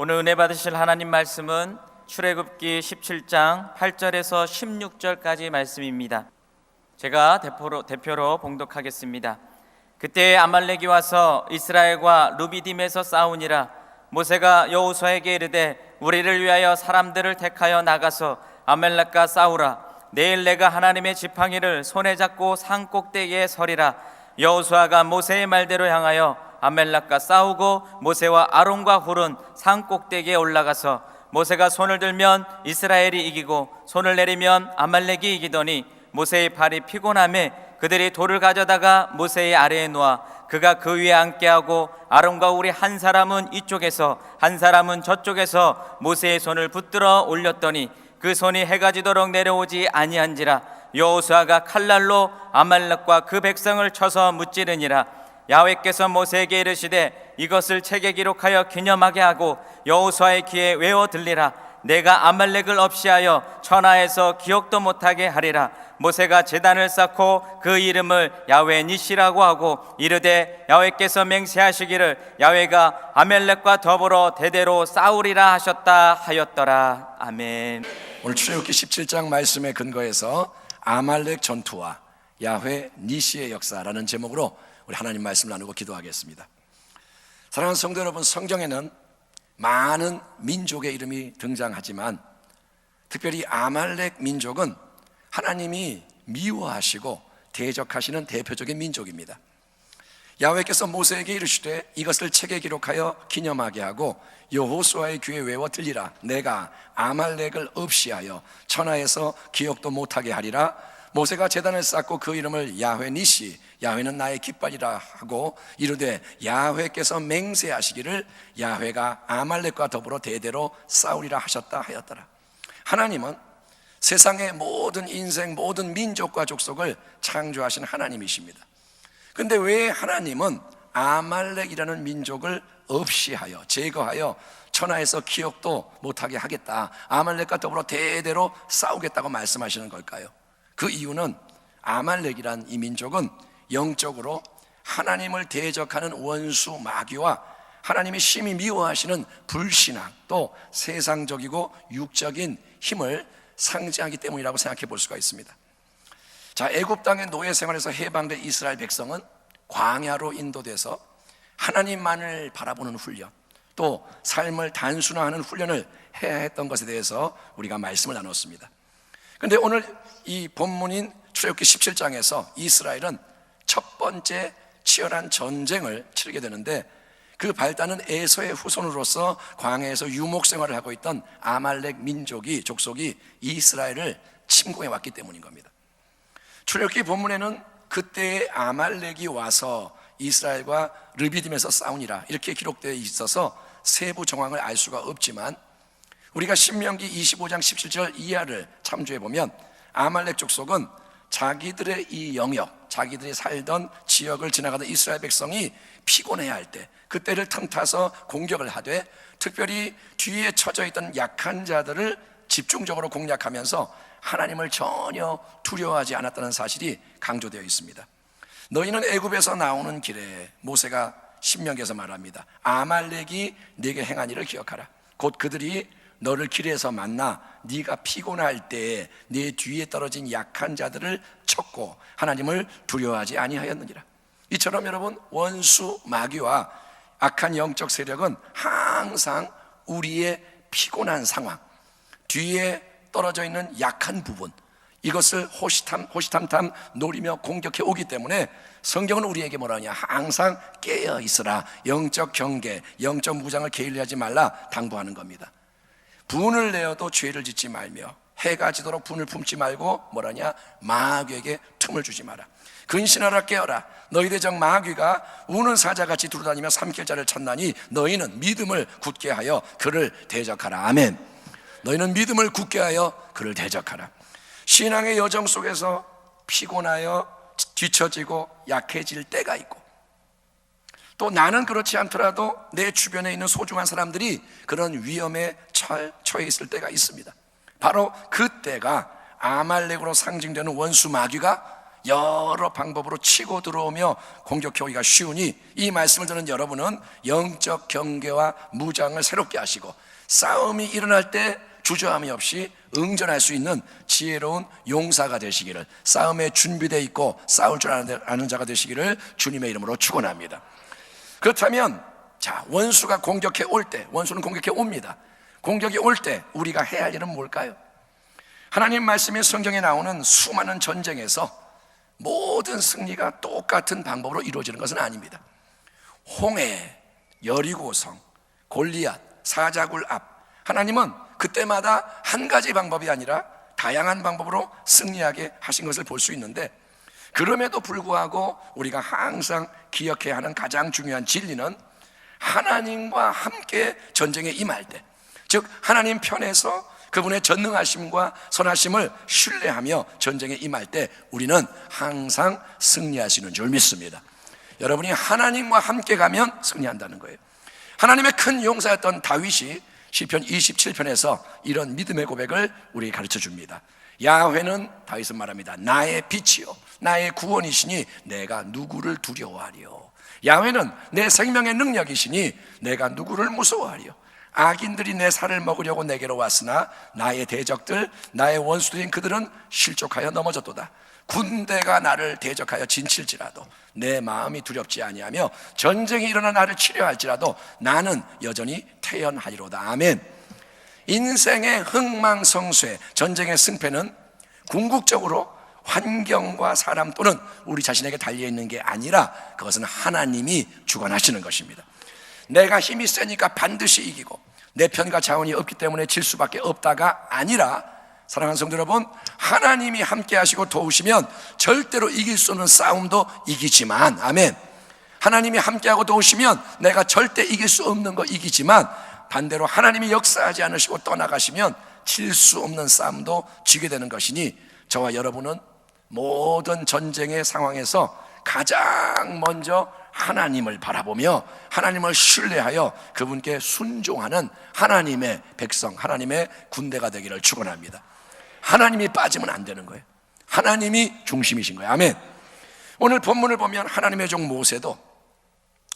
오늘 은혜 받으실 하나님 말씀은 출애굽기 17장 8절에서 16절까지 말씀입니다. 제가 대표로 봉독하겠습니다. 그때 아말렉이 와서 이스라엘과 루비딤에서 싸우니라. 모세가 여호수아에게 이르되 우리를 위하여 사람들을 택하여 나가서 아말렉과 싸우라. 내일 내가 하나님의 지팡이를 손에 잡고 산 꼭대기에 서리라. 여호수아가 모세의 말대로 향하여 아말렉과 싸우고 모세와 아론과 훌은 산 꼭대기에 올라가서 모세가 손을 들면 이스라엘이 이기고 손을 내리면 아말렉이 이기더니 모세의 발이 피곤함에 그들이 돌을 가져다가 모세의 아래에 놓아 그가 그 위에 앉게 하고 아론과 훌이 한 사람은 이쪽에서 한 사람은 저쪽에서 모세의 손을 붙들어 올렸더니 그 손이 해가 지도록 내려오지 아니한지라. 여호수아가 칼날로 아말렉과 그 백성을 쳐서 무찌르니라. 야훼께서 모세에게 이르시되 이것을 책에 기록하여 기념하게 하고 여호수아의 귀에 외워 들리라. 내가 아말렉을 없이하여 천하에서 기억도 못하게 하리라. 모세가 제단을 쌓고 그 이름을 야훼 니시라고 하고 이르되 야훼께서 맹세하시기를 야훼가 아말렉과 더불어 대대로 싸우리라 하셨다 하였더라. 아멘. 오늘 출애굽기 17장 말씀에 근거해서 아말렉 전투와 야훼 니시의 역사라는 제목으로 우리 하나님 말씀 나누고 기도하겠습니다. 사랑하는 성도 여러분, 성경에는 많은 민족의 이름이 등장하지만 특별히 아말렉 민족은 하나님이 미워하시고 대적하시는 대표적인 민족입니다. 야훼께서 모세에게 이르시되 이것을 책에 기록하여 기념하게 하고 여호수아의 귀에 외워 들리라. 내가 아말렉을 없이하여 천하에서 기억도 못하게 하리라. 모세가 제단을 쌓고 그 이름을 야훼 니시, 야훼는 나의 깃발이라 하고 이르되 야훼께서 맹세하시기를 야훼가 아말렉과 더불어 대대로 싸우리라 하셨다 하였더라. 하나님은 세상의 모든 인생, 모든 민족과 족속을 창조하신 하나님이십니다. 근데 왜 하나님은 아말렉이라는 민족을 없이하여 제거하여 천하에서 기억도 못하게 하겠다, 아말렉과 더불어 대대로 싸우겠다고 말씀하시는 걸까요? 그 이유는 아말렉이란 이 민족은 영적으로 하나님을 대적하는 원수 마귀와 하나님이 심히 미워하시는 불신앙, 또 세상적이고 육적인 힘을 상징하기 때문이라고 생각해 볼 수가 있습니다. 자, 애굽 땅의 노예 생활에서 해방된 이스라엘 백성은 광야로 인도돼서 하나님만을 바라보는 훈련, 또 삶을 단순화하는 훈련을 해야 했던 것에 대해서 우리가 말씀을 나눴습니다. 그런데 오늘 이 본문인 출애굽기 17장에서 이스라엘은 첫 번째 치열한 전쟁을 치르게 되는데 그 발단은 에서의 후손으로서 광야에서 유목 생활을 하고 있던 아말렉 민족이, 족속이 이스라엘을 침공해 왔기 때문인 겁니다. 출애굽기 본문에는 그때의 아말렉이 와서 이스라엘과 르비딤에서 싸우니라 이렇게 기록되어 있어서 세부 정황을 알 수가 없지만 우리가 신명기 25장 17절 이하를 참조해 보면 아말렉 족속은 자기들의 이 영역, 자기들이 살던 지역을 지나가던 이스라엘 백성이 피곤해야 할 때 그때를 틈타서 공격을 하되 특별히 뒤에 처져 있던 약한 자들을 집중적으로 공략하면서 하나님을 전혀 두려워하지 않았다는 사실이 강조되어 있습니다. 너희는 애굽에서 나오는 길에 모세가 신명기에서 말합니다. 아말렉이 네게 행한 일을 기억하라. 곧 그들이 너를 길에서 만나 네가 피곤할 때에 네 뒤에 떨어진 약한 자들을 쳤고 하나님을 두려워하지 아니하였느니라. 이처럼 여러분, 원수 마귀와 악한 영적 세력은 항상 우리의 피곤한 상황, 뒤에 떨어져 있는 약한 부분, 이것을 호시탐탐 노리며 공격해 오기 때문에 성경은 우리에게 뭐라 하냐, 항상 깨어 있으라, 영적 경계, 영적 무장을 게을리하지 말라 당부하는 겁니다. 분을 내어도 죄를 짓지 말며 해가 지도록 분을 품지 말고 뭐라냐, 마귀에게 틈을 주지 마라. 근신하라, 깨어라. 너희 대적 마귀가 우는 사자같이 두루다니며 삼킬 자를 찾나니 너희는 믿음을 굳게 하여 그를 대적하라. 아멘. 너희는 믿음을 굳게 하여 그를 대적하라. 신앙의 여정 속에서 피곤하여 뒤처지고 약해질 때가 있고, 또 나는 그렇지 않더라도 내 주변에 있는 소중한 사람들이 그런 위험에 처해 있을 때가 있습니다. 바로 그때가 아말렉으로 상징되는 원수 마귀가 여러 방법으로 치고 들어오며 공격해 오기가 쉬우니 이 말씀을 듣는 여러분은 영적 경계와 무장을 새롭게 하시고 싸움이 일어날 때 주저함이 없이 응전할 수 있는 지혜로운 용사가 되시기를, 싸움에 준비되어 있고 싸울 줄 아는 자가 되시기를 주님의 이름으로 축원합니다. 그렇다면 자, 원수가 공격해 올 때, 원수는 공격해 옵니다. 공격이 올 때 우리가 해야 할 일은 뭘까요? 하나님 말씀이 성경에 나오는 수많은 전쟁에서 모든 승리가 똑같은 방법으로 이루어지는 것은 아닙니다. 홍해, 여리고성, 골리앗, 사자굴 앞, 하나님은 그때마다 한 가지 방법이 아니라 다양한 방법으로 승리하게 하신 것을 볼 수 있는데, 그럼에도 불구하고 우리가 항상 기억해야 하는 가장 중요한 진리는 하나님과 함께 전쟁에 임할 때, 즉 하나님 편에서 그분의 전능하심과 선하심을 신뢰하며 전쟁에 임할 때 우리는 항상 승리하시는 줄 믿습니다. 여러분이 하나님과 함께 가면 승리한다는 거예요. 하나님의 큰 용사였던 다윗이 시편 27편에서 이런 믿음의 고백을 우리에게 가르쳐 줍니다. 야훼는, 다윗은 말합니다, 나의 빛이요 나의 구원이시니 내가 누구를 두려워하리요. 야훼는 내 생명의 능력이시니 내가 누구를 무서워하리요. 악인들이 내 살을 먹으려고 내게로 왔으나 나의 대적들, 나의 원수들인 그들은 실족하여 넘어졌도다. 군대가 나를 대적하여 진칠지라도 내 마음이 두렵지 아니하며 전쟁이 일어나 나를 치려할지라도 나는 여전히 태연하리로다. 아멘. 인생의 흥망성쇠, 전쟁의 승패는 궁극적으로 환경과 사람 또는 우리 자신에게 달려있는 게 아니라 그것은 하나님이 주관하시는 것입니다. 내가 힘이 세니까 반드시 이기고 내 편과 자원이 없기 때문에 질 수밖에 없다가 아니라, 사랑하는 성도 여러분, 하나님이 함께 하시고 도우시면 절대로 이길 수 없는 싸움도 이기지만, 아멘, 하나님이 함께하고 도우시면 내가 절대 이길 수 없는 거 이기지만, 반대로 하나님이 역사하지 않으시고 떠나가시면 질 수 없는 싸움도 지게 되는 것이니, 저와 여러분은 모든 전쟁의 상황에서 가장 먼저 하나님을 바라보며 하나님을 신뢰하여 그분께 순종하는 하나님의 백성, 하나님의 군대가 되기를 축원합니다. 하나님이 빠지면 안 되는 거예요. 하나님이 중심이신 거예요. 아멘. 오늘 본문을 보면 하나님의 종 모세도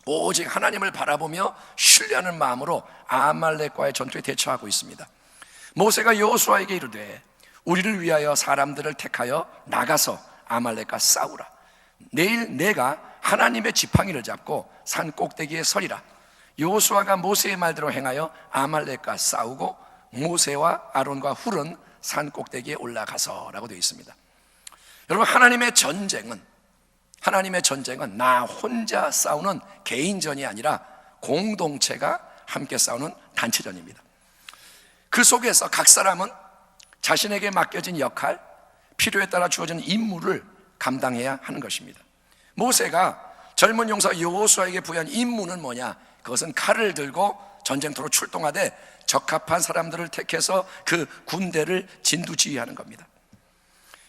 오직 하나님을 바라보며 신뢰하는 마음으로 아말렉과의 전투에 대처하고 있습니다. 모세가 여호수아에게 이르되 우리를 위하여 사람들을 택하여 나가서 아말렉과 싸우라. 내일 내가 하나님의 지팡이를 잡고 산 꼭대기에 서리라. 여호수아가 모세의 말대로 행하여 아말렉과 싸우고 모세와 아론과 훌은 산 꼭대기에 올라가서라고 되어 있습니다. 여러분, 하나님의 전쟁은 나 혼자 싸우는 개인전이 아니라 공동체가 함께 싸우는 단체전입니다. 그 속에서 각 사람은 자신에게 맡겨진 역할, 필요에 따라 주어진 임무를 감당해야 하는 것입니다. 모세가 젊은 용사 여호수아에게 부여한 임무는 뭐냐? 그것은 칼을 들고 전쟁터로 출동하되 적합한 사람들을 택해서 그 군대를 진두지휘하는 겁니다.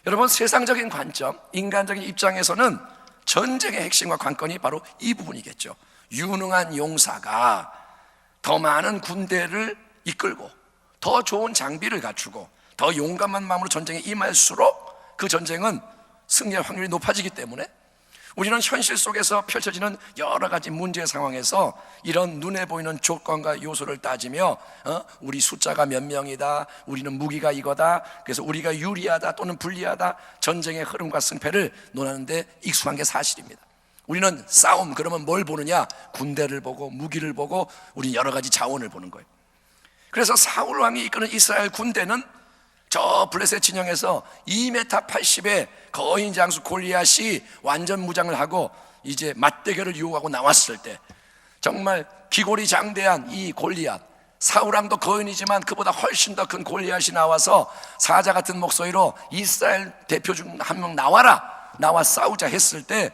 여러분, 세상적인 관점, 인간적인 입장에서는 전쟁의 핵심과 관건이 바로 이 부분이겠죠. 유능한 용사가 더 많은 군대를 이끌고 더 좋은 장비를 갖추고 더 용감한 마음으로 전쟁에 임할수록 그 전쟁은 승리할 확률이 높아지기 때문에 우리는 현실 속에서 펼쳐지는 여러 가지 문제 상황에서 이런 눈에 보이는 조건과 요소를 따지며 우리 숫자가 몇 명이다, 우리는 무기가 이거다, 그래서 우리가 유리하다 또는 불리하다, 전쟁의 흐름과 승패를 논하는데 익숙한 게 사실입니다. 우리는 싸움 그러면 뭘 보느냐? 군대를 보고 무기를 보고 우리 여러 가지 자원을 보는 거예요. 그래서 사울 왕이 이끄는 이스라엘 군대는 저 블레셋 진영에서 2m 80의 거인 장수 골리앗이 완전 무장을 하고 이제 맞대결을 유혹하고 나왔을 때 정말 기골이 장대한 이 골리앗, 사울왕도 거인이지만 그보다 훨씬 더 큰 골리앗이 나와서 사자 같은 목소리로 이스라엘 대표 중 한 명 나와라, 나와 싸우자 했을 때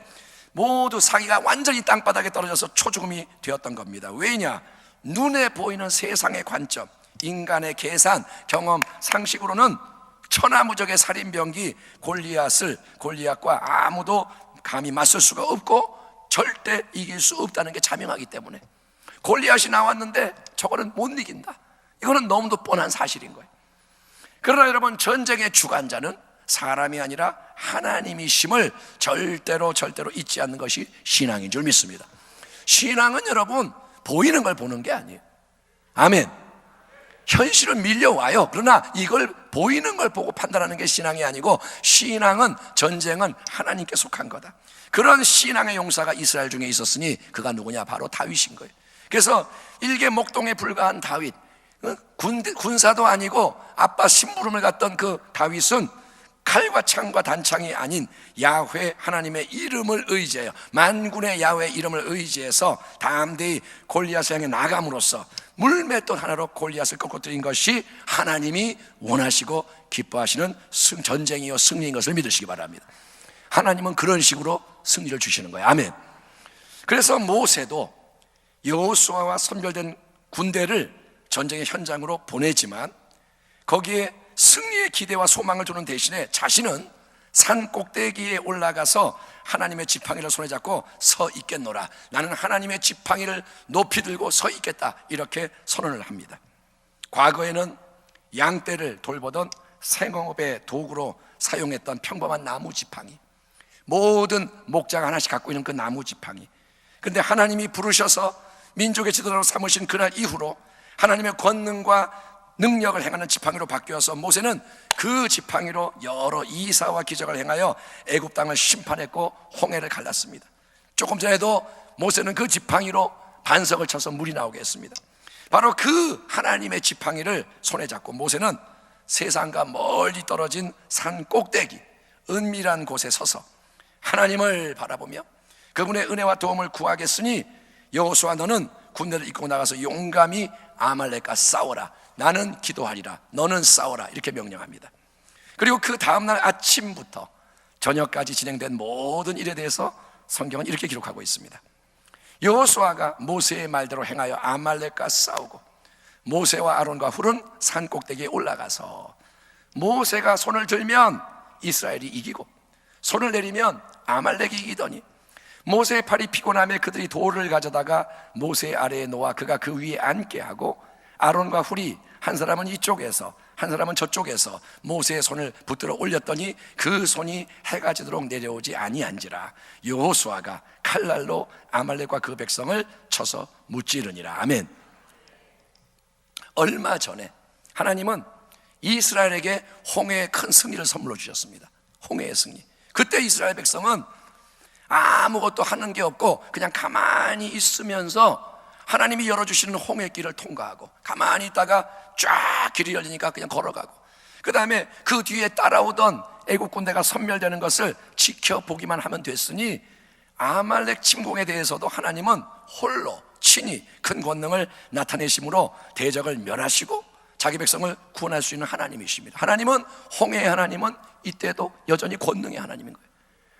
모두 사기가 완전히 땅바닥에 떨어져서 초죽음이 되었던 겁니다. 왜냐? 눈에 보이는 세상의 관점, 인간의 계산, 경험, 상식으로는 천하무적의 살인병기 골리앗과 아무도 감히 맞설 수가 없고 절대 이길 수 없다는 게 자명하기 때문에 골리앗이 나왔는데 저거는 못 이긴다, 이거는 너무도 뻔한 사실인 거예요. 그러나 여러분, 전쟁의 주관자는 사람이 아니라 하나님이심을 절대로 잊지 않는 것이 신앙인 줄 믿습니다. 신앙은 여러분 보이는 걸 보는 게 아니에요. 아멘. 현실은 밀려와요. 그러나 이걸 보이는 걸 보고 판단하는 게 신앙이 아니고, 신앙은, 전쟁은 하나님께 속한 거다. 그런 신앙의 용사가 이스라엘 중에 있었으니 그가 누구냐? 바로 다윗인 거예요. 그래서 일개 목동에 불과한 다윗, 군사도 아니고 아빠 심부름을 갔던 그 다윗은 칼과 창과 단창이 아닌 야훼 하나님의 이름을 의지해요. 만군의 야훼 이름을 의지해서 담대히 골리앗을 향해 나감으로써 물맷돌 하나로 골리앗을 꺾어뜨린 것이 하나님이 원하시고 기뻐하시는 전쟁이요 승리인 것을 믿으시기 바랍니다. 하나님은 그런 식으로 승리를 주시는 거예요. 아멘. 그래서 모세도 여호수아와 선별된 군대를 전쟁의 현장으로 보내지만 거기에 승리의 기대와 소망을 주는 대신에 자신은 산 꼭대기에 올라가서 하나님의 지팡이를 손에 잡고 서 있겠노라. 나는 하나님의 지팡이를 높이 들고 서 있겠다. 이렇게 선언을 합니다. 과거에는 양떼를 돌보던 생업의 도구로 사용했던 평범한 나무 지팡이, 모든 목자가 하나씩 갖고 있는 그 나무 지팡이. 그런데 하나님이 부르셔서 민족의 지도자로 삼으신 그날 이후로 하나님의 권능과 능력을 행하는 지팡이로 바뀌어서 모세는 그 지팡이로 여러 이사와 기적을 행하여 애굽 땅을 심판했고 홍해를 갈랐습니다. 조금 전에도 모세는 그 지팡이로 반석을 쳐서 물이 나오게 했습니다. 바로 그 하나님의 지팡이를 손에 잡고 모세는 세상과 멀리 떨어진 산 꼭대기 은밀한 곳에 서서 하나님을 바라보며 그분의 은혜와 도움을 구하겠으니 여호수아 너는 군대를 이끌고 나가서 용감히 아말렉과 싸워라. 나는 기도하리라. 너는 싸워라. 이렇게 명령합니다. 그리고 그 다음날 아침부터 저녁까지 진행된 모든 일에 대해서 성경은 이렇게 기록하고 있습니다. 여호수아가 모세의 말대로 행하여 아말렉과 싸우고 모세와 아론과 훌은 산 꼭대기에 올라가서 모세가 손을 들면 이스라엘이 이기고 손을 내리면 아말렉이 이기더니 모세의 팔이 피곤함에 그들이 돌을 가져다가 모세 아래에 놓아 그가 그 위에 앉게 하고 아론과 훌이 한 사람은 이쪽에서 한 사람은 저쪽에서 모세의 손을 붙들어 올렸더니 그 손이 해가 지도록 내려오지 아니한지라. 여호수아가 칼날로 아말렉과 그 백성을 쳐서 무찌르니라. 아멘. 얼마 전에 하나님은 이스라엘에게 홍해의 큰 승리를 선물로 주셨습니다. 홍해의 승리. 그때 이스라엘 백성은 아무것도 하는 게 없고 그냥 가만히 있으면서 하나님이 열어주시는 홍해길을 통과하고 가만히 있다가 쫙 길이 열리니까 그냥 걸어가고 그 다음에 그 뒤에 따라오던 애국 군대가 섬멸되는 것을 지켜보기만 하면 됐으니 아말렉 침공에 대해서도 하나님은 홀로 친히 큰 권능을 나타내심으로 대적을 멸하시고 자기 백성을 구원할 수 있는 하나님이십니다. 하나님은 홍해의 하나님은 이때도 여전히 권능의 하나님인 거예요.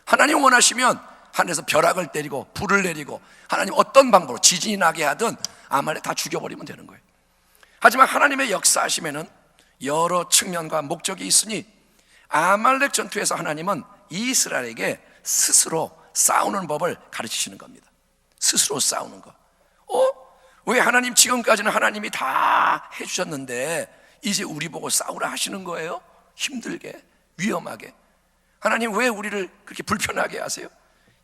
하나님 원하시면 하늘에서 벼락을 때리고 불을 내리고 하나님 어떤 방법으로 지진이 나게 하든 아말렉 다 죽여버리면 되는 거예요. 하지만 하나님의 역사하심에는 여러 측면과 목적이 있으니 아말렉 전투에서 하나님은 이스라엘에게 스스로 싸우는 법을 가르치시는 겁니다. 스스로 싸우는 거. 왜 하나님 지금까지는 하나님이 다 해주셨는데 이제 우리 보고 싸우라 하시는 거예요? 힘들게 위험하게. 하나님 왜 우리를 그렇게 불편하게 하세요?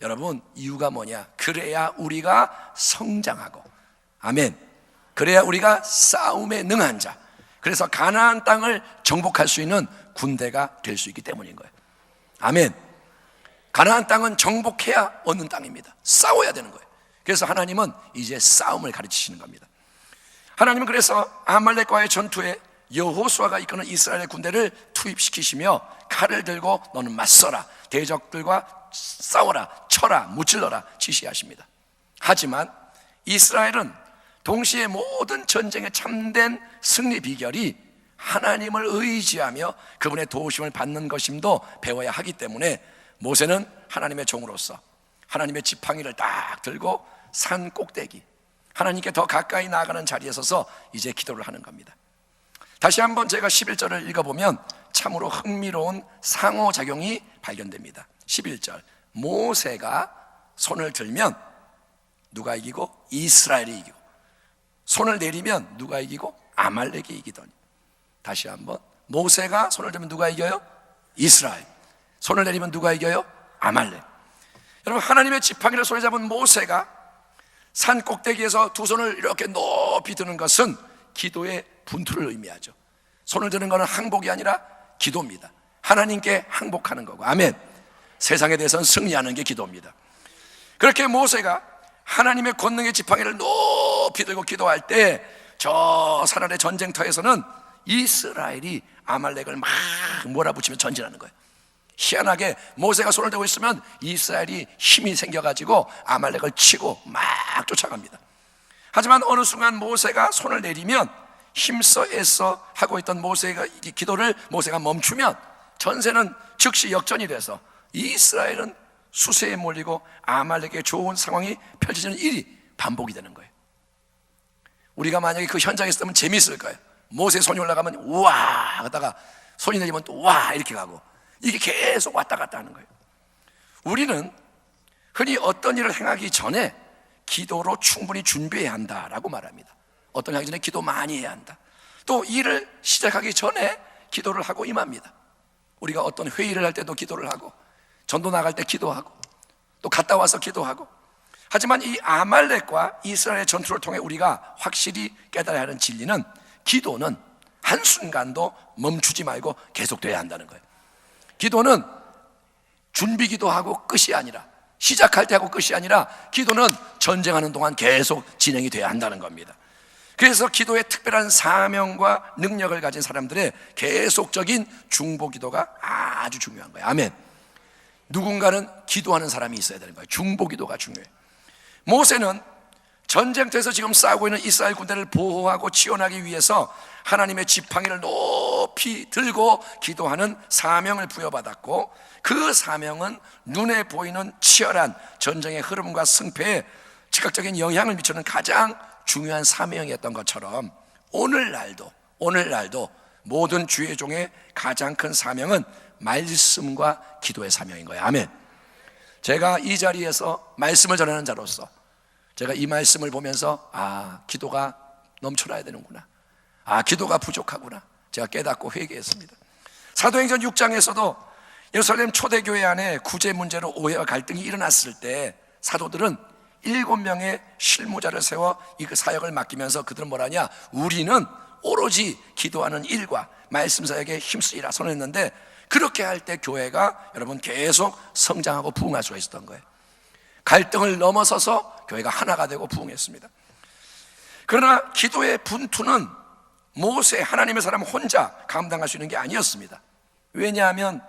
여러분 이유가 뭐냐? 그래야 우리가 성장하고 아멘. 그래야 우리가 싸움에 능한 자, 그래서 가나안 땅을 정복할 수 있는 군대가 될 수 있기 때문인 거예요. 아멘. 가나안 땅은 정복해야 얻는 땅입니다. 싸워야 되는 거예요. 그래서 하나님은 이제 싸움을 가르치시는 겁니다. 하나님은 그래서 아말렉과의 전투에 여호수아가 이끄는 이스라엘의 군대를 투입시키시며 칼을 들고 너는 맞서라, 대적들과 싸워라, 쳐라, 무찔러라 지시하십니다. 하지만 이스라엘은 동시에 모든 전쟁의 참된 승리 비결이 하나님을 의지하며 그분의 도우심을 받는 것임도 배워야 하기 때문에 모세는 하나님의 종으로서 하나님의 지팡이를 딱 들고 산 꼭대기 하나님께 더 가까이 나아가는 자리에 서서 이제 기도를 하는 겁니다. 다시 한번 제가 11절을 읽어보면 참으로 흥미로운 상호작용이 발견됩니다. 11절 모세가 손을 들면 누가 이기고? 이스라엘이 이기고 손을 내리면 누가 이기고? 아말렉이 이기더니. 다시 한번 모세가 손을 들면 누가 이겨요? 이스라엘. 손을 내리면 누가 이겨요? 아말렉. 여러분, 하나님의 지팡이를 손에 잡은 모세가 산 꼭대기에서 두 손을 이렇게 높이 드는 것은 기도의 분투를 의미하죠. 손을 드는 것은 항복이 아니라 기도입니다. 하나님께 항복하는 거고, 아멘. 세상에 대해서는 승리하는 게 기도입니다. 그렇게 모세가 하나님의 권능의 지팡이를 높이 들고 기도할 때 저 산 아래 전쟁터에서는 이스라엘이 아말렉을 막 몰아붙이며 전진하는 거예요. 희한하게 모세가 손을 들고 있으면 이스라엘이 힘이 생겨가지고 아말렉을 치고 막 쫓아갑니다. 하지만 어느 순간 모세가 손을 내리면 힘써 애써 하고 있던 모세가 기도를 모세가 멈추면 전세는 즉시 역전이 돼서 이스라엘은 수세에 몰리고 아말렉의 좋은 상황이 펼쳐지는 일이 반복이 되는 거예요. 우리가 만약에 그 현장에 있으면 재미있을까요? 모세 손이 올라가면 우와 하다가 손이 내리면 또 와 이렇게 가고, 이게 계속 왔다 갔다 하는 거예요. 우리는 흔히 어떤 일을 행하기 전에 기도로 충분히 준비해야 한다라고 말합니다. 어떤 일 하기 전에 기도 많이 해야 한다. 또 일을 시작하기 전에 기도를 하고 임합니다. 우리가 어떤 회의를 할 때도 기도를 하고, 전도 나갈 때 기도하고, 또 갔다 와서 기도하고. 하지만 이 아말렉과 이스라엘의 전투를 통해 우리가 확실히 깨달아야 하는 진리는 기도는 한순간도 멈추지 말고 계속돼야 한다는 거예요. 기도는 준비 기도하고 끝이 아니라, 시작할 때 하고 끝이 아니라 기도는 전쟁하는 동안 계속 진행이 돼야 한다는 겁니다. 그래서 기도에 특별한 사명과 능력을 가진 사람들의 계속적인 중보 기도가 아주 중요한 거예요. 아멘. 누군가는 기도하는 사람이 있어야 되는 거예요. 중보 기도가 중요해요. 모세는 전쟁터에서 지금 싸우고 있는 이스라엘 군대를 보호하고 지원하기 위해서 하나님의 지팡이를 높이 들고 기도하는 사명을 부여받았고, 그 사명은 눈에 보이는 치열한 전쟁의 흐름과 승패에 즉각적인 영향을 미치는 가장 중요한 사명이었던 것처럼 오늘날도 모든 주의 종의 가장 큰 사명은 말씀과 기도의 사명인 거예요. 아멘. 제가 이 자리에서 말씀을 전하는 자로서 제가 이 말씀을 보면서 기도가 넘쳐나야 되는구나, 기도가 부족하구나, 제가 깨닫고 회개했습니다. 사도행전 6장에서도 예루살렘 초대교회 안에 구제 문제로 오해와 갈등이 일어났을 때 사도들은 7명의 실무자를 세워 이 사역을 맡기면서 그들은 뭐라냐, 우리는 오로지 기도하는 일과 말씀 사역에 힘쓰리라 선언했는데, 그렇게 할 때 교회가 여러분 계속 성장하고 부흥할 수가 있었던 거예요. 갈등을 넘어서서 교회가 하나가 되고 부흥했습니다. 그러나 기도의 분투는 모세, 하나님의 사람 혼자 감당할 수 있는 게 아니었습니다. 왜냐하면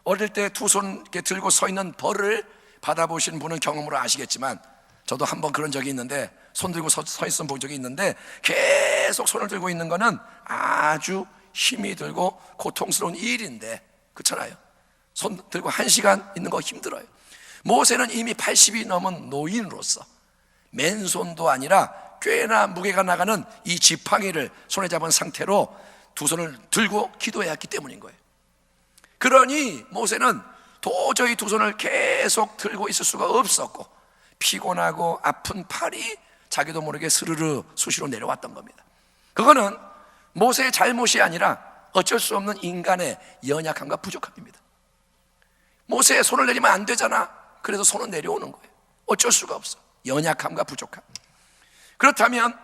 어릴 때 두 손 이렇게 들고 서 있는 벌을 받아보신 분은 경험으로 아시겠지만, 저도 한번 그런 적이 있는데, 손 들고 서 있어 본 적이 있는데, 계속 손을 들고 있는 거는 아주 힘이 들고 고통스러운 일인데, 그렇잖아요. 손 들고 1시간 있는 거 힘들어요. 모세는 이미 80이 넘은 노인으로서 맨손도 아니라 꽤나 무게가 나가는 이 지팡이를 손에 잡은 상태로 두 손을 들고 기도해야 했기 때문인 거예요. 그러니 모세는 도저히 두 손을 계속 들고 있을 수가 없었고, 피곤하고 아픈 팔이 자기도 모르게 스르르 수시로 내려왔던 겁니다. 그거는 모세의 잘못이 아니라 어쩔 수 없는 인간의 연약함과 부족함입니다. 모세의 손을 내리면 안 되잖아. 그래서 손은 내려오는 거예요. 어쩔 수가 없어. 연약함과 부족함. 그렇다면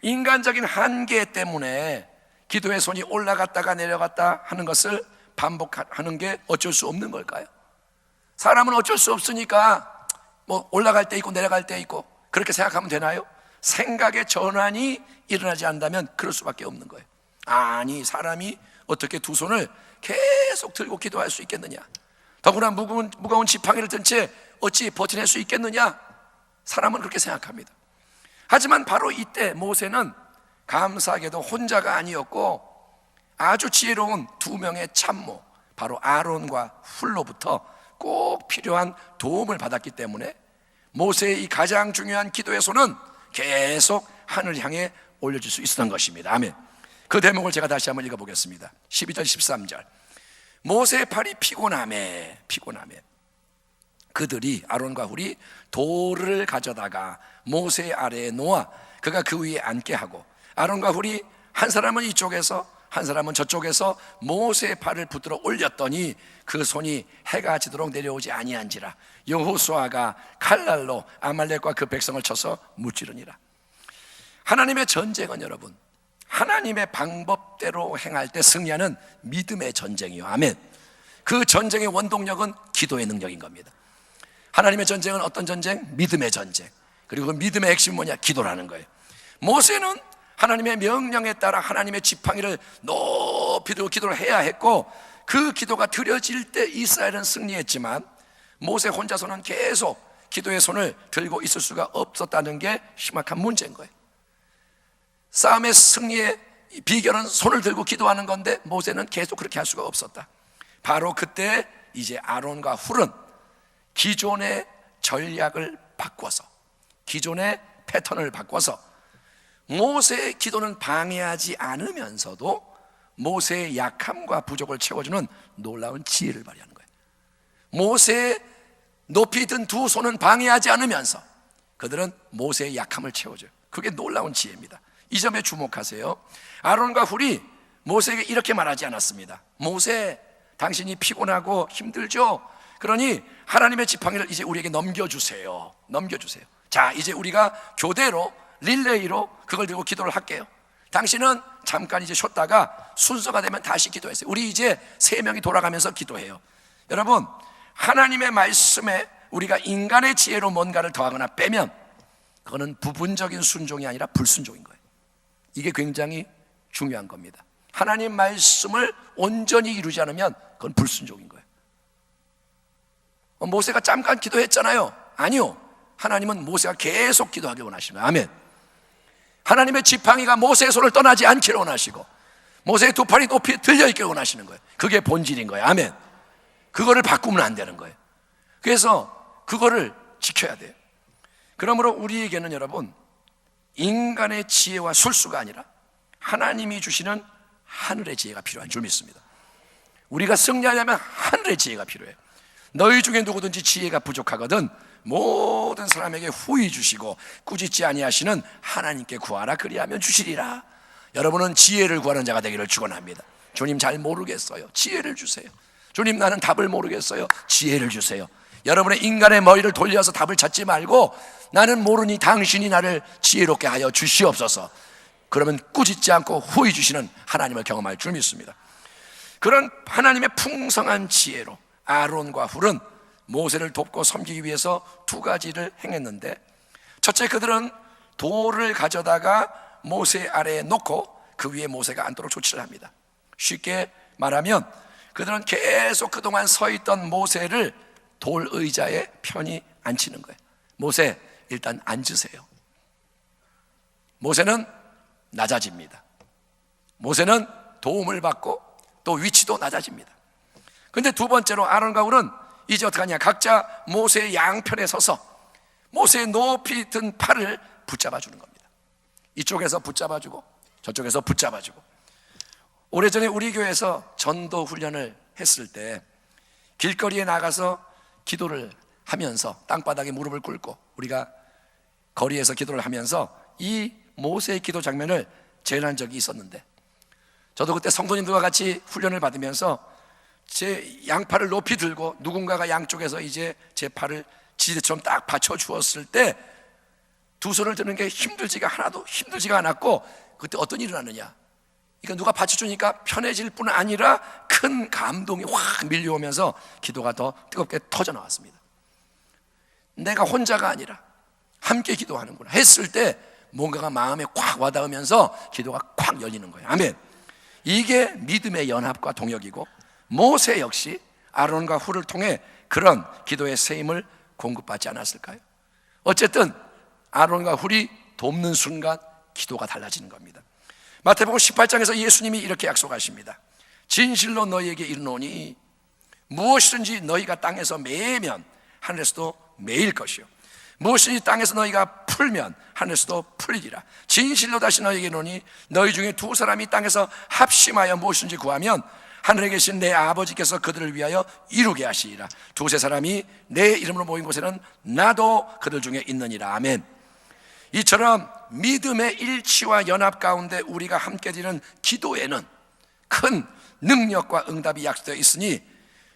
인간적인 한계 때문에 기도의 손이 올라갔다가 내려갔다 하는 것을 반복하는 게 어쩔 수 없는 걸까요? 사람은 어쩔 수 없으니까 뭐 올라갈 때 있고 내려갈 때 있고 그렇게 생각하면 되나요? 생각의 전환이 일어나지 않는다면 그럴 수밖에 없는 거예요. 아니, 사람이 어떻게 두 손을 계속 들고 기도할 수 있겠느냐? 더구나 무거운 지팡이를 든 채 어찌 버텨낼 수 있겠느냐? 사람은 그렇게 생각합니다. 하지만 바로 이때 모세는 감사하게도 혼자가 아니었고 아주 지혜로운 2명의 참모, 바로 아론과 훌로부터 꼭 필요한 도움을 받았기 때문에 모세의 이 가장 중요한 기도의 손은 계속 하늘 향해 올려질 수 있었던 것입니다. 아멘. 그 대목을 제가 다시 한번 읽어보겠습니다. 12절 13절. 모세의 팔이 피곤하매 그들이, 아론과 훌이 돌을 가져다가 모세 아래에 놓아 그가 그 위에 앉게 하고, 아론과 훌이 한 사람은 이쪽에서 한 사람은 저쪽에서 모세의 팔을 붙들어 올렸더니 그 손이 해가 지도록 내려오지 아니한지라. 여호수아가 칼날로 아말렉과 그 백성을 쳐서 무찌르니라. 하나님의 전쟁은 여러분, 하나님의 방법대로 행할 때 승리하는 믿음의 전쟁이요. 아멘. 그 전쟁의 원동력은 기도의 능력인 겁니다. 하나님의 전쟁은 어떤 전쟁? 믿음의 전쟁. 그리고 그 믿음의 핵심은 뭐냐? 기도라는 거예요. 모세는 하나님의 명령에 따라 하나님의 지팡이를 높이 들고 기도를 해야 했고, 그 기도가 드려질 때 이스라엘은 승리했지만 모세 혼자서는 계속 기도의 손을 들고 있을 수가 없었다는 게 심각한 문제인 거예요. 싸움의 승리의 비결은 손을 들고 기도하는 건데 모세는 계속 그렇게 할 수가 없었다. 바로 그때 이제 아론과 훌은 기존의 전략을 바꿔서, 기존의 패턴을 바꿔서 모세의 기도는 방해하지 않으면서도 모세의 약함과 부족을 채워주는 놀라운 지혜를 발휘하는 거예요. 모세의 높이 든 두 손은 방해하지 않으면서 그들은 모세의 약함을 채워줘요. 그게 놀라운 지혜입니다. 이 점에 주목하세요. 아론과 훌이 모세에게 이렇게 말하지 않았습니다. 모세, 당신이 피곤하고 힘들죠? 그러니 하나님의 지팡이를 이제 우리에게 넘겨주세요. 넘겨주세요. 자, 이제 우리가 교대로, 릴레이로 그걸 들고 기도를 할게요. 당신은 잠깐 이제 쉬었다가 순서가 되면 다시 기도했어요. 우리 이제 세 명이 돌아가면서 기도해요. 여러분, 하나님의 말씀에 우리가 인간의 지혜로 뭔가를 더하거나 빼면 그거는 부분적인 순종이 아니라 불순종인 거예요. 이게 굉장히 중요한 겁니다. 하나님 말씀을 온전히 이루지 않으면 그건 불순종인 거예요. 모세가 잠깐 기도했잖아요. 아니요, 하나님은 모세가 계속 기도하기 원하시는 거예요. 아멘. 하나님의 지팡이가 모세의 손을 떠나지 않기를 원하시고 모세의 두 팔이 높이 들려있기를 원하시는 거예요. 그게 본질인 거예요. 아멘. 그거를 바꾸면 안 되는 거예요. 그래서 그거를 지켜야 돼요. 그러므로 우리에게는 여러분, 인간의 지혜와 술수가 아니라 하나님이 주시는 하늘의 지혜가 필요한 줄 믿습니다. 우리가 승리하려면 하늘의 지혜가 필요해요. 너희 중에 누구든지 지혜가 부족하거든 모든 사람에게 후히 주시고 꾸짖지 아니하시는 하나님께 구하라, 그리하면 주시리라. 여러분은 지혜를 구하는 자가 되기를 축원합니다. 주님, 잘 모르겠어요. 지혜를 주세요. 주님, 나는 답을 모르겠어요. 지혜를 주세요. 여러분의 인간의 머리를 돌려서 답을 찾지 말고 나는 모르니 당신이 나를 지혜롭게 하여 주시옵소서. 그러면 꾸짖지 않고 후히 주시는 하나님을 경험할 줄 믿습니다. 그런 하나님의 풍성한 지혜로 아론과 훌은 모세를 돕고 섬기기 위해서 두 가지를 행했는데, 첫째, 그들은 돌을 가져다가 모세 아래에 놓고 그 위에 모세가 앉도록 조치를 합니다. 쉽게 말하면 그들은 계속 그동안 서 있던 모세를 돌 의자에 편히 앉히는 거예요. 모세, 일단 앉으세요. 모세는 낮아집니다. 모세는 도움을 받고 또 위치도 낮아집니다. 근데 두 번째로 아론과 훌은 이제 어떡하냐, 각자 모세의 양편에 서서 모세의 높이 든 팔을 붙잡아 주는 겁니다. 이쪽에서 붙잡아 주고 저쪽에서 붙잡아 주고. 오래전에 우리 교회에서 전도 훈련을 했을 때 길거리에 나가서 기도를 하면서 땅바닥에 무릎을 꿇고 우리가 거리에서 기도를 하면서 이 모세의 기도 장면을 재현한 적이 있었는데, 저도 그때 성도님들과 같이 훈련을 받으면서 제 양팔을 높이 들고 누군가가 양쪽에서 이제 제 팔을 지대처럼 딱 받쳐 주었을 때 두 손을 드는 게 하나도 힘들지가 않았고, 그때 어떤 일이 일어났느냐, 그러니까 누가 받쳐주니까 편해질 뿐 아니라 큰 감동이 확 밀려오면서 기도가 더 뜨겁게 터져 나왔습니다. 내가 혼자가 아니라 함께 기도하는구나 했을 때 뭔가가 마음에 꽉 와닿으면서 기도가 콱 열리는 거예요. 아멘. 이게 믿음의 연합과 동역이고, 모세 역시 아론과 훌을 통해 그런 기도의 세임을 공급받지 않았을까요? 어쨌든 아론과 훌이 돕는 순간 기도가 달라지는 겁니다. 마태복음 18장에서 예수님이 이렇게 약속하십니다. 진실로 너희에게 이르노니 무엇이든지 너희가 땅에서 매면 하늘에서도 매일 것이요, 무엇이든지 땅에서 너희가 풀면 하늘에서도 풀리리라. 진실로 다시 너희에게 이르노니 너희 중에 두 사람이 땅에서 합심하여 무엇이든지 구하면 하늘에 계신 내 아버지께서 그들을 위하여 이루게 하시리라. 두세 사람이 내 이름으로 모인 곳에는 나도 그들 중에 있느니라. 아멘. 이처럼 믿음의 일치와 연합 가운데 우리가 함께 드리는 기도에는 큰 능력과 응답이 약속되어 있으니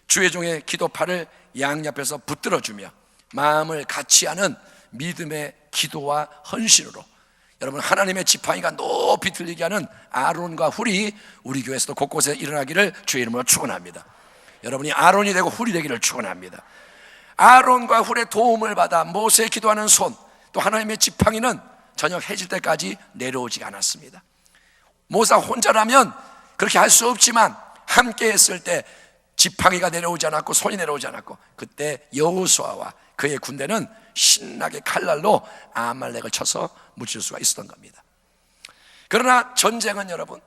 주의 종의 기도팔을 양옆에서 붙들어주며 마음을 같이 하는 믿음의 기도와 헌신으로 여러분 하나님의 지팡이가 높이 들리게 하는 아론과 훌이 우리 교회에서도 곳곳에 일어나기를 주의 이름으로 축원합니다. 여러분이 아론이 되고 훌이 되기를 축원합니다. 아론과 훌의 도움을 받아 모세의 기도하는 손, 또 하나님의 지팡이는 저녁 해질 때까지 내려오지 않았습니다. 모세 혼자라면 그렇게 할 수 없지만 함께 했을 때 지팡이가 내려오지 않았고 손이 내려오지 않았고, 그때 여호수아와 그의 군대는 신나게 칼날로 아말렉을 쳐서 무칠 수가 있었던 겁니다. 그러나 전쟁은 여러분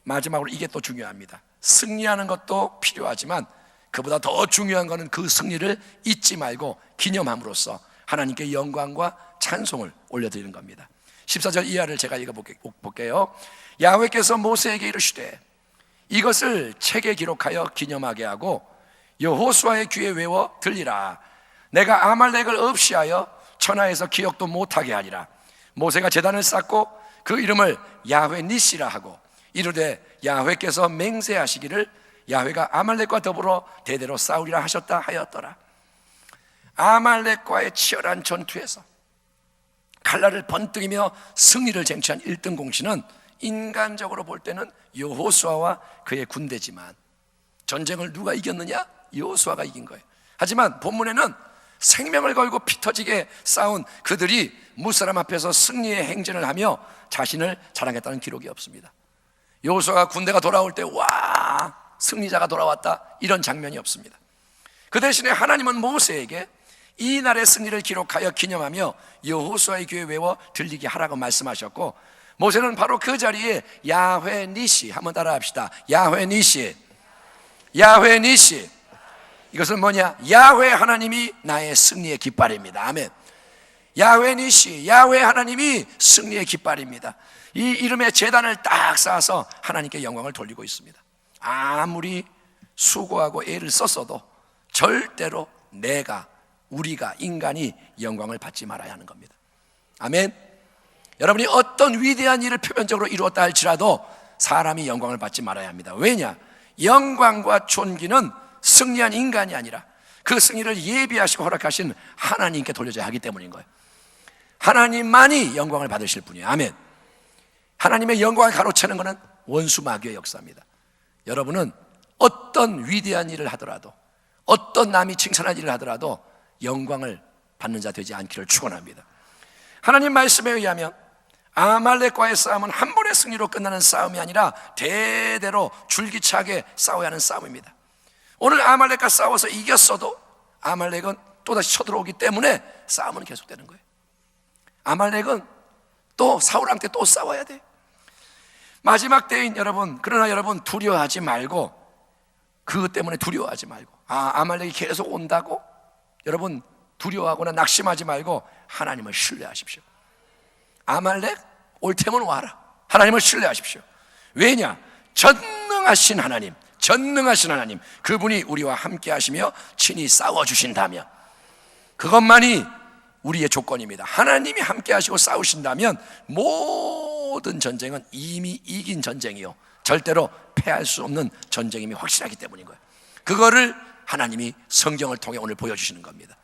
마지막으로 이게 또 중요합니다. 승리하는 것도 필요하지만 그보다 더 중요한 것은 그 승리를 잊지 말고 기념함으로써 하나님께 영광과 찬송을 올려드리는 겁니다. 14절 이하를 제가 읽어볼게요. 야훼께서 모세에게 이르시되 이것을 책에 기록하여 기념하게 하고 여호수아의 귀에 외워 들리라. 내가 아말렉을 없이하여 천하에서 기억도 못하게 하리라. 모세가 제단을 쌓고 그 이름을 야훼 니시라 하고 이르되 야훼께서 맹세하시기를 야훼가 아말렉과 더불어 대대로 싸우리라 하셨다 하였더라. 아말렉과의 치열한 전투에서 칼날을 번뜩이며 승리를 쟁취한 1등 공신은 인간적으로 볼 때는 여호수아와 그의 군대지만 전쟁을 누가 이겼느냐? 여호수아가 이긴 거예요. 하지만 본문에는 생명을 걸고 피 터지게 싸운 그들이 무사람 앞에서 승리의 행진을 하며 자신을 자랑했다는 기록이 없습니다. 여호수아가 군대가 돌아올 때 와 승리자가 돌아왔다 이런 장면이 없습니다. 그 대신에 하나님은 모세에게 이 날의 승리를 기록하여 기념하며 여호수아의 귀에 외워 들리게 하라고 말씀하셨고, 모세는 바로 그 자리에 야훼 니시, 한번 따라합시다. 야훼 니시, 야훼 니시. 이것은 뭐냐? 야훼 하나님이 나의 승리의 깃발입니다. 아멘. 야훼 니시, 야훼 하나님이 승리의 깃발입니다. 이 이름의 제단을 딱 쌓아서 하나님께 영광을 돌리고 있습니다. 아무리 수고하고 애를 썼어도 절대로 우리가 인간이 영광을 받지 말아야 하는 겁니다. 아멘. 여러분이 어떤 위대한 일을 표면적으로 이루었다 할지라도 사람이 영광을 받지 말아야 합니다. 왜냐? 영광과 존귀는 승리한 인간이 아니라 그 승리를 예비하시고 허락하신 하나님께 돌려져야 하기 때문인 거예요. 하나님만이 영광을 받으실 분이에요. 아멘. 하나님의 영광을 가로채는 것은 원수 마귀의 역사입니다. 여러분은 어떤 위대한 일을 하더라도, 어떤 남이 칭찬한 일을 하더라도 영광을 받는 자 되지 않기를 축원합니다. 하나님 말씀에 의하면 아말렉과의 싸움은 한 번의 승리로 끝나는 싸움이 아니라 대대로 줄기차게 싸워야 하는 싸움입니다. 오늘 아말렉과 싸워서 이겼어도 아말렉은 또다시 쳐들어오기 때문에 싸움은 계속되는 거예요. 아말렉은 또 사울한테 또 싸워야 돼. 마지막 때인 여러분, 그러나 여러분 두려워하지 말고, 그것 때문에 두려워하지 말고, 아말렉이 계속 온다고 여러분 두려워하거나 낙심하지 말고 하나님을 신뢰하십시오. 아말렉 올 테면 와라. 하나님을 신뢰하십시오. 왜냐? 전능하신 하나님, 그분이 우리와 함께 하시며 친히 싸워주신다면, 그것만이 우리의 조건입니다. 하나님이 함께 하시고 싸우신다면 모든 전쟁은 이미 이긴 전쟁이요, 절대로 패할 수 없는 전쟁임이 확실하기 때문인 거예요. 그거를 하나님이 성경을 통해 오늘 보여주시는 겁니다.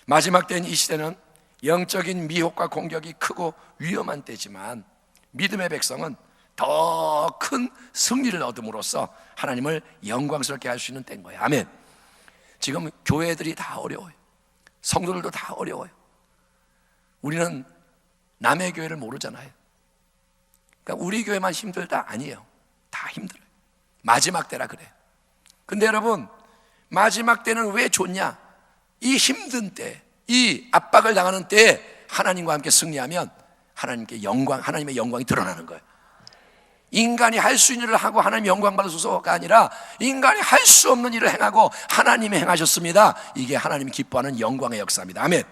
마지막 때인 이 시대는 영적인 미혹과 공격이 크고 위험한 때지만 믿음의 백성은 더 큰 승리를 얻음으로써 하나님을 영광스럽게 할 수 있는 때인 거예요. 아멘. 지금 교회들이 다 어려워요. 성도들도 다 어려워요. 우리는 남의 교회를 모르잖아요. 그러니까 우리 교회만 힘들다? 아니에요. 다 힘들어요. 마지막 때라 그래요. 근데 여러분, 마지막 때는 왜 좋냐? 이 힘든 때, 이 압박을 당하는 때에 하나님과 함께 승리하면 하나님의 영광이 드러나는 거예요. 인간이 할 수 있는 일을 하고 하나님 영광 받으소서가 아니라 인간이 할 수 없는 일을 행하고 하나님이 행하셨습니다. 이게 하나님이 기뻐하는 영광의 역사입니다. 아멘.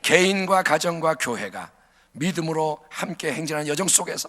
개인과 가정과 교회가 믿음으로 함께 행진하는 여정 속에서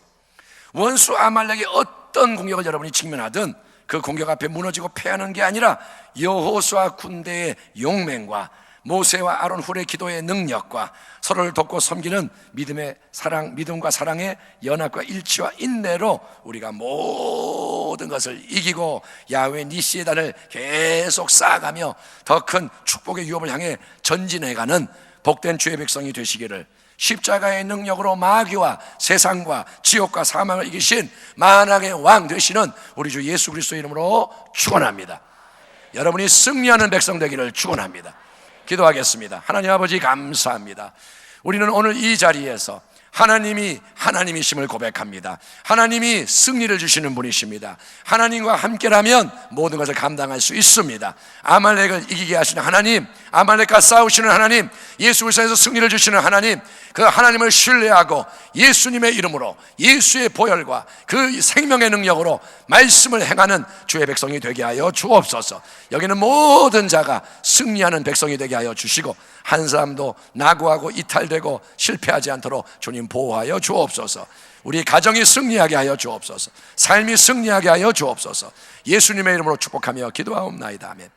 원수 아말렉의 어떤 공격을 여러분이 직면하든 그 공격 앞에 무너지고 패하는 게 아니라 여호수아 군대의 용맹과 모세와 아론 훌의 기도의 능력과 서로를 돕고 섬기는 믿음과 사랑의 연합과 일치와 인내로 우리가 모든 모든 것을 이기고 야훼 니시의 단을 계속 쌓아가며 더 큰 축복의 유업을 향해 전진해가는 복된 주의 백성이 되시기를, 십자가의 능력으로 마귀와 세상과 지옥과 사망을 이기신 만왕의 왕 되시는 우리 주 예수 그리스도의 이름으로 축원합니다. 여러분이 승리하는 백성 되기를 축원합니다. 기도하겠습니다. 하나님 아버지 감사합니다. 우리는 오늘 이 자리에서 하나님이 하나님이심을 고백합니다. 하나님이 승리를 주시는 분이십니다. 하나님과 함께라면 모든 것을 감당할 수 있습니다. 아말렉을 이기게 하시는 하나님, 아말렉과 싸우시는 하나님, 예수 그리스도에서 승리를 주시는 하나님, 그 하나님을 신뢰하고 예수님의 이름으로 예수의 보혈과 그 생명의 능력으로 말씀을 행하는 주의 백성이 되게 하여 주옵소서. 여기는 모든 자가 승리하는 백성이 되게 하여 주시고 한 사람도 낙오하고 이탈되고 실패하지 않도록 주님 보호하여 주옵소서. 우리 가정이 승리하게 하여 주옵소서. 삶이 승리하게 하여 주옵소서. 예수님의 이름으로 축복하며 기도하옵나이다. 아멘.